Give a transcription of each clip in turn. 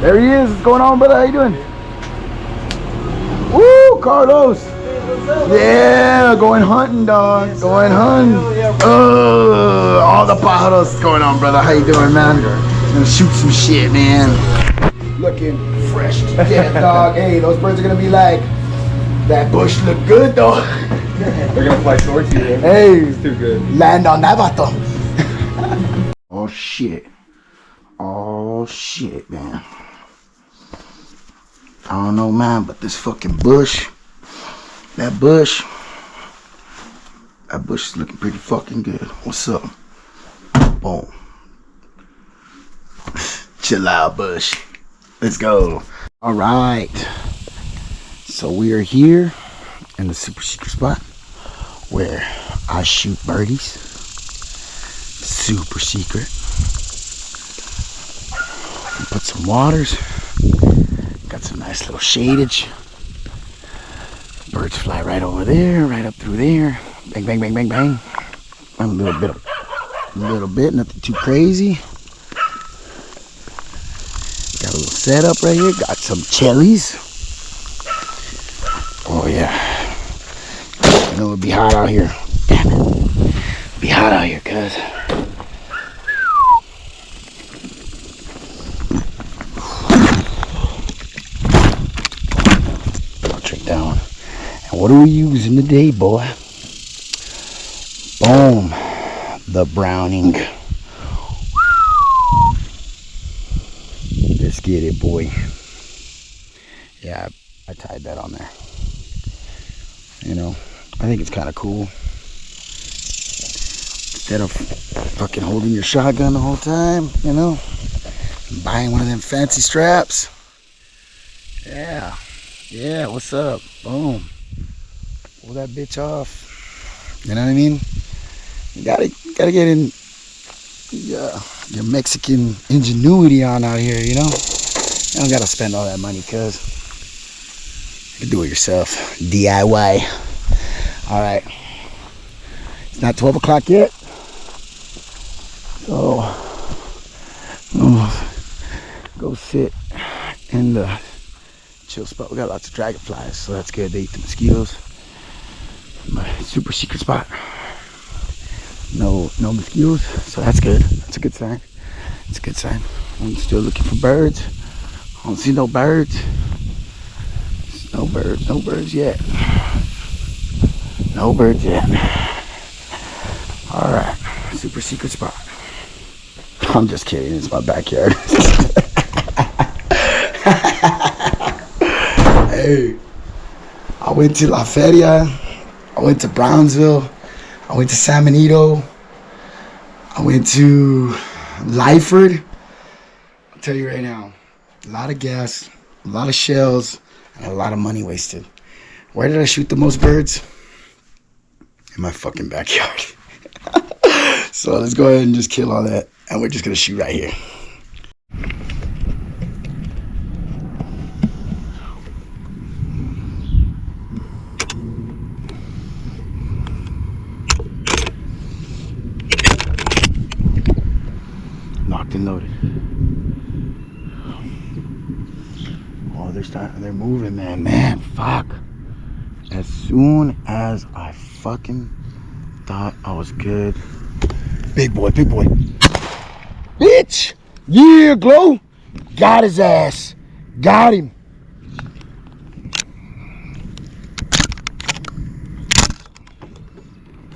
There he is. What's going on, brother? How you doing? Woo, Carlos. Yeah, going hunting, dog. Going hunting. All the pájaros. What's going on, brother? How you doing, man? Gonna shoot some shit, man. Looking fresh to death, dog. Hey, those birds are gonna be like, that bush look good, though. They're gonna fly towards you. Man. Hey, it's too good. Land on that vato. Oh shit. Oh shit, man. I don't know, man, but this fucking bush, that bush is looking pretty fucking good. What's up? Boom. Chill out, bush. Let's go. All right. So we are here in the super secret spot where I shoot birdies. Super secret. Put some waters. Got some nice little shadage. Birds fly right over there, right up through there. Bang, bang, bang, bang, bang. A little bit, nothing too crazy. Got a little setup right here. Got some chilies. Oh yeah. I know it'll be hot out here. Damn it. Be hot out here, cuz. Down. And what are we using today, boy? Boom. The Browning. Let's get it, boy. Yeah, I tied that on there. You know, I think it's kind of cool. Instead of fucking holding your shotgun the whole time, you know, buying one of them fancy straps. Yeah. Yeah, what's up? Boom. Pull that bitch off. You know what I mean? You gotta get in your Mexican ingenuity on out here, you know? You don't gotta spend all that money, cuz you can do it yourself. DIY. Alright. It's not 12 o'clock yet. So go sit in the chill spot. We got lots of dragonflies, so that's good. They eat the mosquitoes. My super secret spot. No mosquitoes, so that's good. That's a good sign. It's a good sign. I'm still looking for birds. I don't see no birds. No birds yet. No birds yet. Alright, super secret spot. I'm just kidding, it's my backyard. Hey, I went to La Feria, I went to Brownsville, I went to San Benito, I went to Lyford. I'll tell you right now, a lot of gas, a lot of shells, and a lot of money wasted. Where did I shoot the most birds? In my fucking backyard. So let's go ahead and just kill all that, and we're just gonna shoot right here. Locked and loaded. Oh, they're moving, man. Man, fuck. As soon as I fucking thought I was good. Big boy. Bitch! Yeah, Glow! Got his ass. Got him.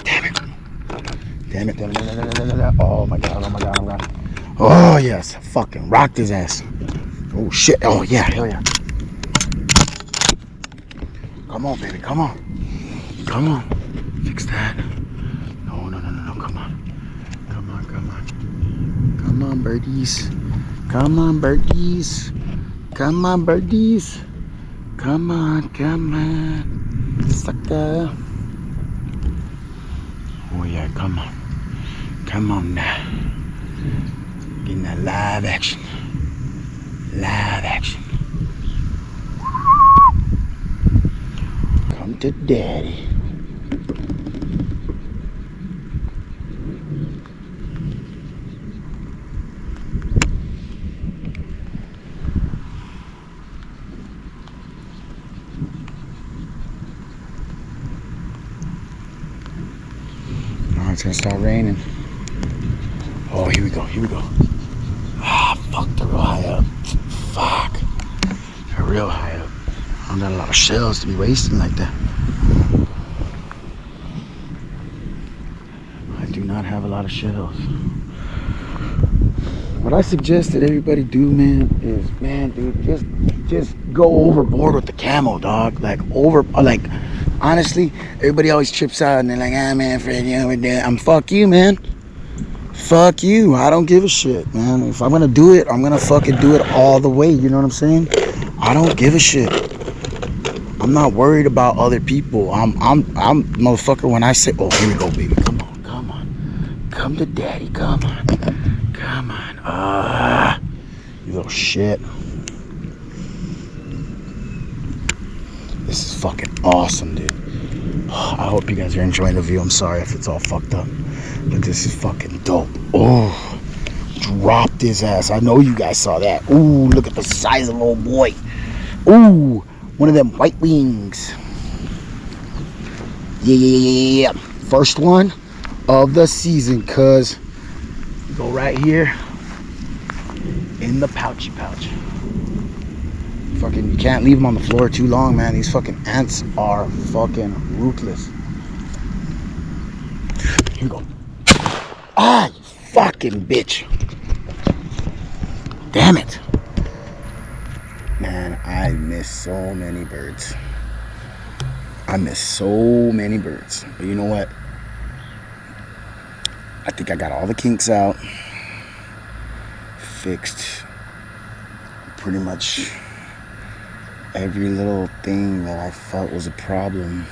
Damn it. Oh my god. Oh yes, fucking rocked his ass. Oh shit, oh yeah, hell yeah. Come on, baby, come on. Fix that. No, come on. Come on, birdies. Come on. Sucker. Oh yeah, come on now. Getting that live action. Come to daddy. it's gonna start raining. Oh, here we go, here we go. Ah, fuck, they're real high up. Fuck. They're real high up. I don't got a lot of shells to be wasting like that. I do not have a lot of shells. What I suggest that everybody do, man, is, man, dude, just go overboard with the camo, dog. Like, honestly, everybody always trips out and they're like, ah, man, Fred, you know, I'm fuck you, man. Fuck you. I don't give a shit, man. If I'm gonna do it, I'm gonna fucking do it all the way. You know what I'm saying? I don't give a shit. I'm not worried about other people. I'm motherfucker. When I say, oh, here we go, baby. Come on, come on, come to daddy. Come on, come on. You little shit. This is fucking awesome, dude. I hope you guys are enjoying the view. I'm sorry if it's all fucked up, but this is fucking dope. Oh, dropped his ass. I know you guys saw that. Ooh, look at the size of old boy. Ooh, one of them white wings. Yeah. First one of the season, cuz. Go right here in the pouchy pouch. Fucking, you can't leave them on the floor too long, man. These fucking ants are fucking ruthless. Here we go. Ah, you fucking bitch. Damn it. Man, I miss so many birds. I miss so many birds. But you know what? I think I got all the kinks out. Fixed pretty much every little thing that I felt was a problem.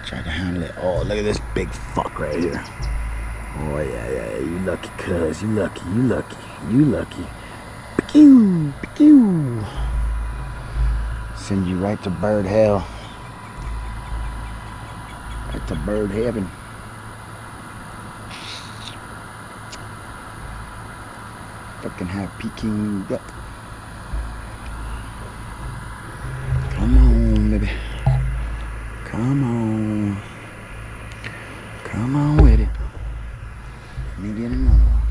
Tried to handle it. Oh, look at this big fuck right here. Oh, yeah. You lucky, cuz. You lucky. Pew, pew. Send you right to bird hell. Right to bird heaven. Fucking have Peking duck. Come on, baby. Come on. Come on with it. Let me get another one.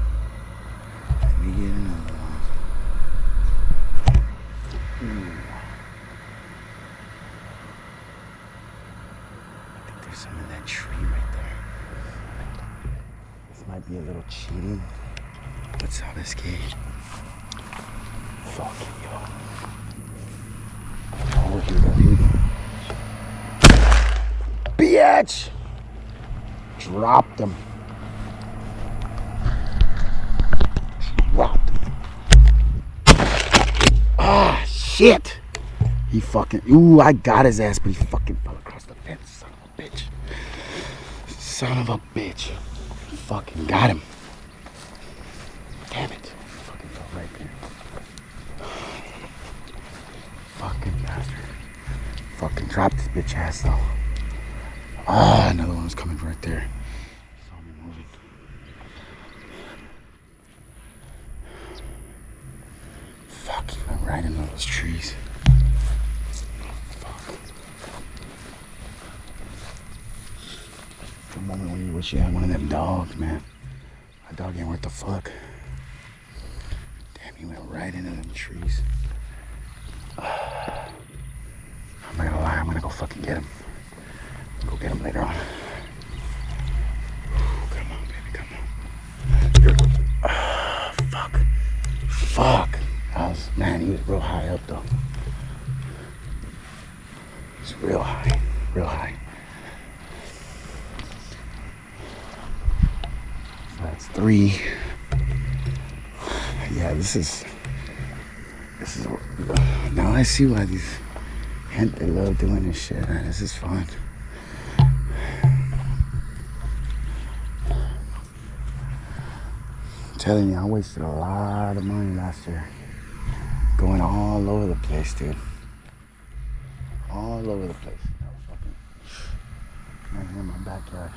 Ooh. I think there's some in that tree right there. This might be a little cheating. What's all this game? Fuck you. Oh, here we go. Bitch! Dropped him. Ah, shit! He fucking... Ooh, I got his ass, but he fucking fell across the fence. Son of a bitch. Son of a bitch. Fucking got him. Damn it. Fucking fell right there. Fucking bastard. Fucking dropped his bitch ass, though. Ah, another one was coming right there. Saw me moving. Fuck, he went right into those trees. Fuck. The moment when you wish you had one of them dogs, man. My dog ain't worth the fuck. Damn, he went right into them trees. I'm not gonna lie, I'm gonna go fucking get him. Go get him later on. Come on, baby, come on. Fuck. Man, he was real high up, though. He's real high. So that's 3. Yeah, this is. Now I see why these they love doing this shit, man. This is fun. I'm telling you, I wasted a lot of money last year. Going all over the place, dude. All over the place. Right here in my backyard.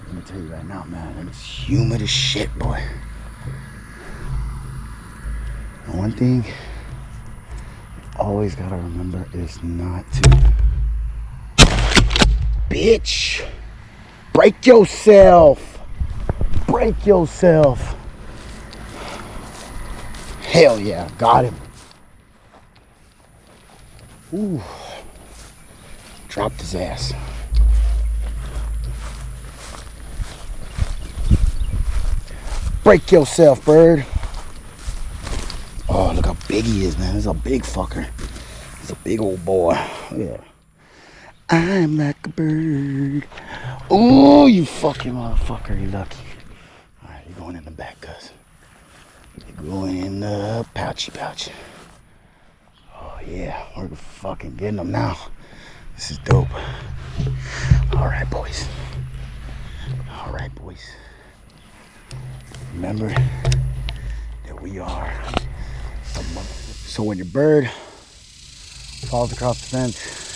Let me tell you right now, man, it's humid as shit, boy. And one thing you always gotta remember is not to... Bitch! Break yourself. Break yourself. Hell yeah, got him. Ooh. Dropped his ass. Break yourself, bird. Oh, look how big he is, man. He's a big fucker. He's a big old boy. Yeah. I'm like a bird. Oh, you fucking motherfucker. You lucky. Alright, you're going in the back, cuz. You're going in the pouchy. Oh, yeah. We're fucking getting them now. This is dope. Alright, boys. Alright, boys. Remember that we are. So when your bird falls across the fence,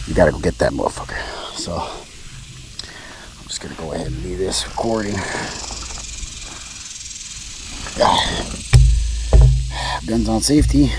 you gotta go get that motherfucker. So I'm just gonna go ahead and leave this recording. Guns on safety.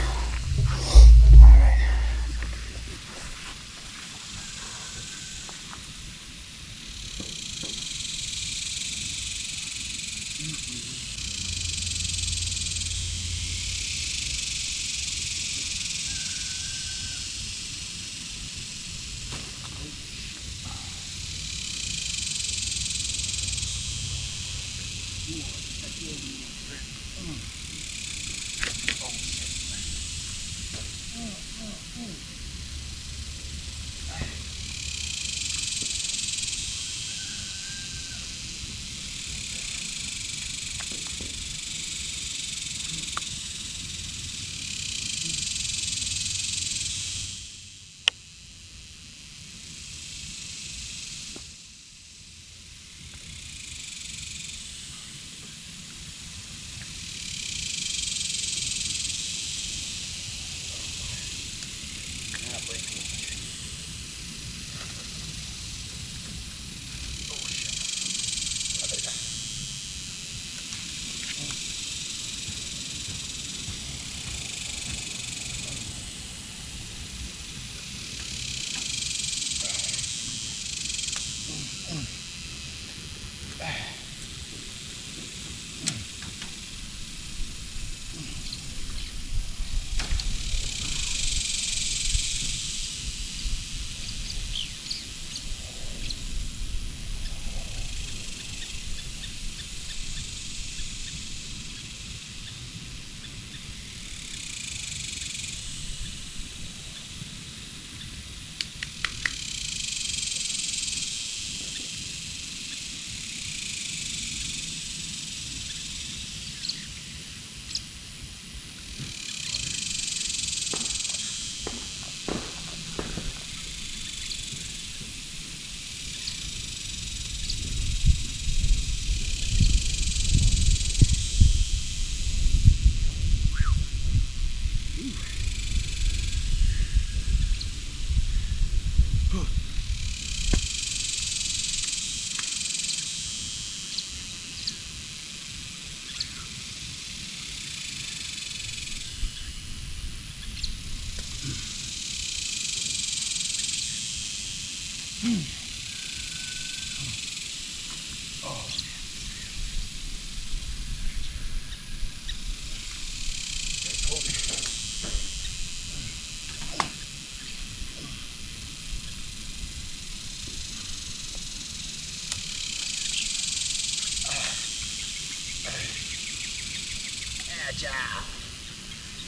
Agile.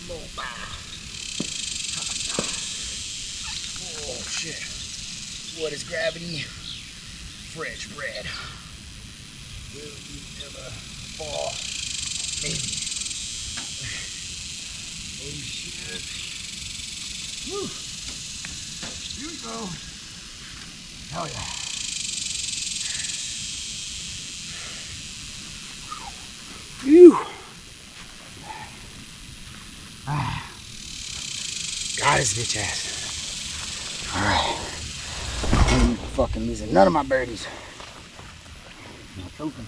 Mobile. Oh shit. What is gravity? Fresh bread. Will you ever fall? Maybe. Oh shit. Woo. Here we go. Hell yeah. Phew. Got his bitch ass. Alright. I ain't fucking losing none of my birdies. I'm choking.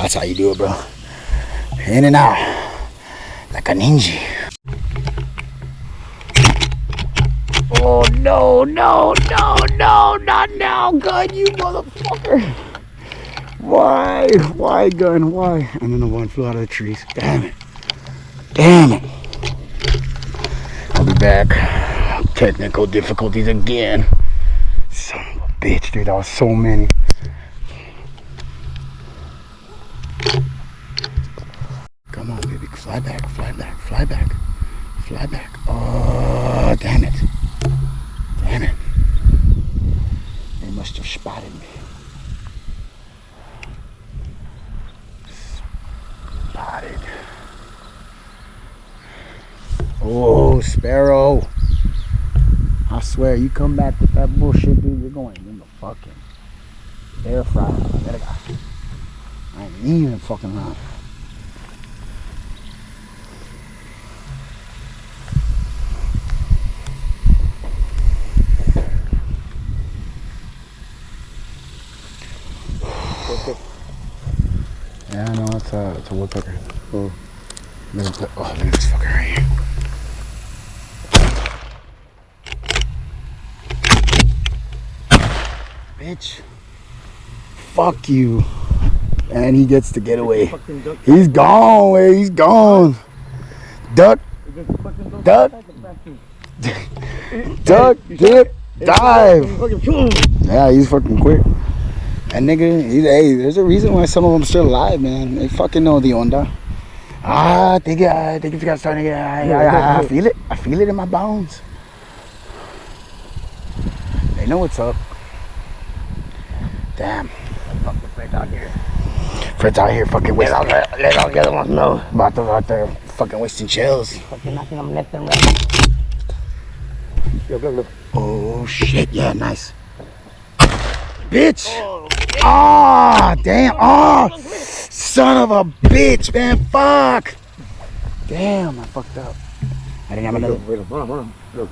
That's how you do it, bro. In and out. Like a ninja. Oh, no, no, no, no, not now, gun, you motherfucker. Why? Why, gun? Why? And then the one flew out of the trees. Damn it. Damn it. I'll be back. Technical difficulties again. Son of a bitch, dude. That was so many. Come on, baby. Fly back, fly back, fly back. Fly back. Oh, damn it. Damn it. They must have spotted me. Spotted. Oh, Sparrow. I swear, you come back with that bullshit, dude, you're going in the fucking air fryer. There I go. I ain't even fucking around. Yeah, I know, it's a woodpecker. Oh, look at this fucker right here. Bitch. Fuck you. And he gets to get away. He's gone, way. He's gone. Duck. Duck. Duck. Dip. Dive. Yeah, he's fucking quick. And nigga, hey, there's a reason why some of them are still alive, man. They fucking know the onda. I think it's got starting. I feel it. I feel it in my bones. They know what's up. Damn. Fred's out here. Fred's out here fucking wasting. Let all the other ones know. About the fucking wasting shells. Fucking knocking them left and right. Yo, look. Oh shit, yeah, nice. Bitch! Ah, damn! Oh, son of a bitch, man! Fuck! Damn, I fucked up. I didn't have another. Wait, hold on. Look.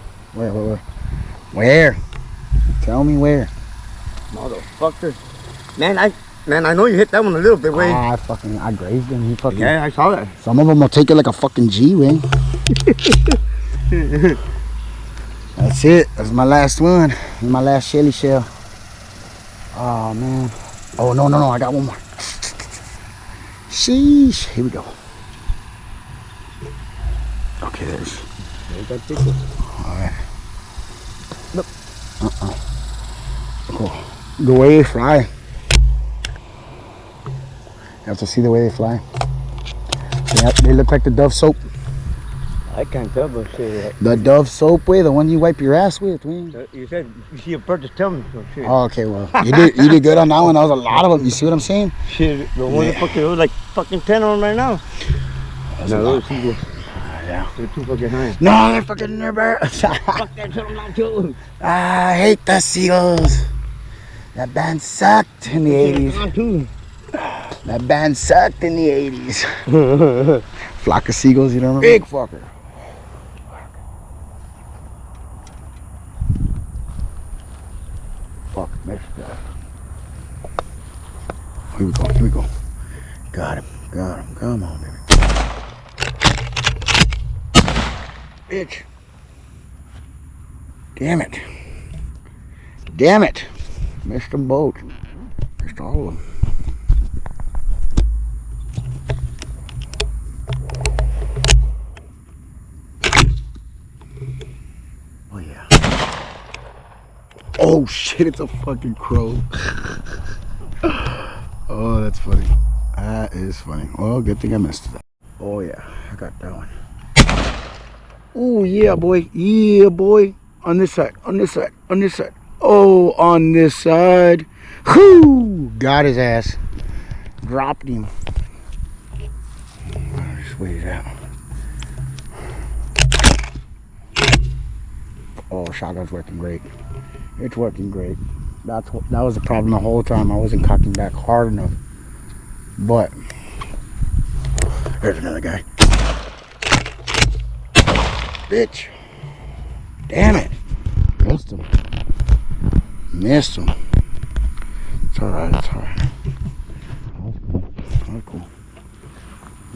Where? Tell me where. Motherfucker. Man, I know you hit that one a little bit, Wayne. I grazed him. He fucking. Yeah, I saw that. Some of them will take it like a fucking G, Wayne. That's it. That's my last one. My last shelly shell. Oh man. Oh no, I got one more. Sheesh. Here we go. Okay, there's. Alright. Nope. Cool. The way they fly. You have to see the way they fly. They look like the Dove soap. I can't tell, but shit. The Dove soap way, the one you wipe your ass with. Man. You said you see a bird, just tell me. So shit. Oh, okay, well, you did good on that one. That was a lot of them. You see what I'm saying? Shit, the one that fucking, it was like fucking 10 on them right now. No, those seagulls. Yeah. They're too fucking high. No, they're fucking never. Fuck that, tell them not to. I hate the seagulls. That band sucked in the 80s. Not to. That band sucked in the 80s. Flock of seagulls, you don't remember? Big fucker. Fuck, messed up. Here we go. Got him. Come on, baby. Bitch. Damn it. Missed them both. Missed all of them. Oh yeah. Oh shit, it's a fucking crow. Oh, that's funny. That is funny. Well, good thing I missed it. Oh yeah, I got that one. Oh yeah, boy. Yeah, boy. On this side. Oh, on this side. Whoo! Got his ass. Dropped him. I'll just wait it out. Oh, shotgun's working great. It's working great. That was the problem the whole time. I wasn't cocking back hard enough. But there's another guy. Bitch. Damn it. Missed him. It's alright. That's cool.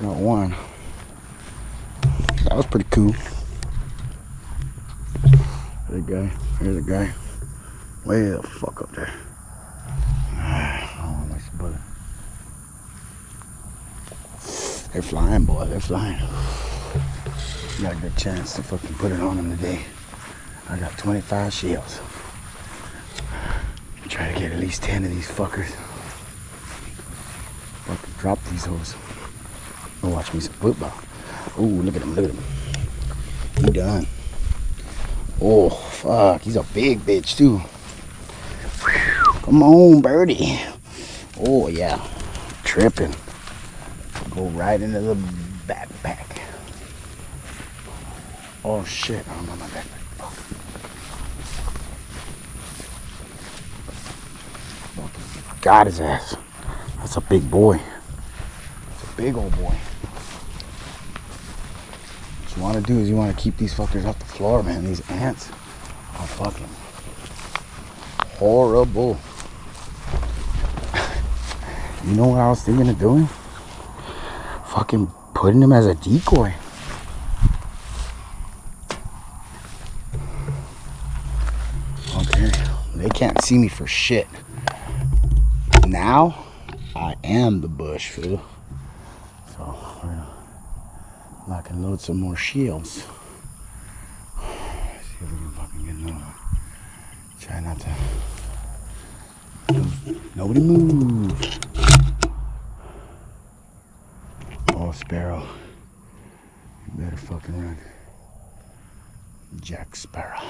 Got one. That was pretty cool. There's a guy. There's a guy. Way the fuck up there. Oh, nice bullet. They're flying, boy. They're flying. Got a good chance to fucking put it on them today. I got 25 shells. Try to get at least 10 of these fuckers. Fucking drop these hoes. Go watch me some football. Ooh, look at him, look at him. He done. Oh, fuck. He's a big bitch, too. Whew. Come on, birdie. Oh, yeah. Tripping. Go right into the backpack. Oh, shit. I don't know my backpack. Fuck. Fucking got his ass. That's a big boy. It's a big old boy. What you want to do is you want to keep these fuckers off the floor, man. These ants are fucking horrible. You know what I was thinking of doing? Fucking putting him as a decoy. Okay, they can't see me for shit. Now, I am the bush, fool. So, I can load some more shields. See if we can fucking get another one. Try not to. Nobody move. Oh, Sparrow. You better fucking run. Jack Sparrow.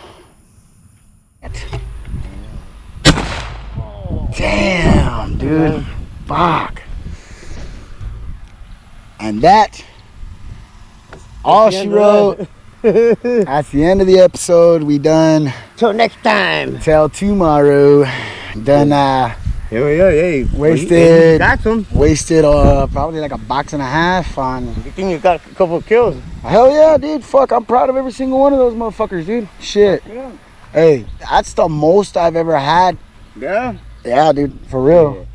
Damn, dude. Fuck. And that all she wrote. That's the end of the episode. We done. Till next time. Till tomorrow. Done. Here we go. Hey, Wasted. You got some. Wasted probably like a box and a half on. You think you got a couple of kills? Hell yeah, dude. Fuck, I'm proud of every single one of those motherfuckers, dude. Shit. Yeah. Hey, that's the most I've ever had. Yeah. Yeah, dude, for real.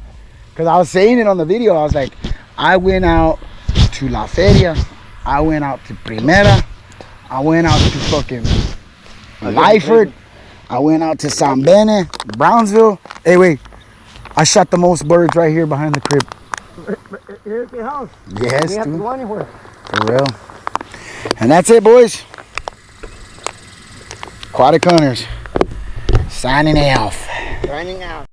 Because I was saying it on the video. I was like, I went out to La Feria. I went out to Primera. I went out to fucking Lyford. I went out to San Bene, Brownsville. Hey, wait. I shot the most birds right here behind the crib. Here's the house. Yes, We have to dude. go anywhere. For real. And that's it, boys. Aquatic Hunters. Signing off. Signing out.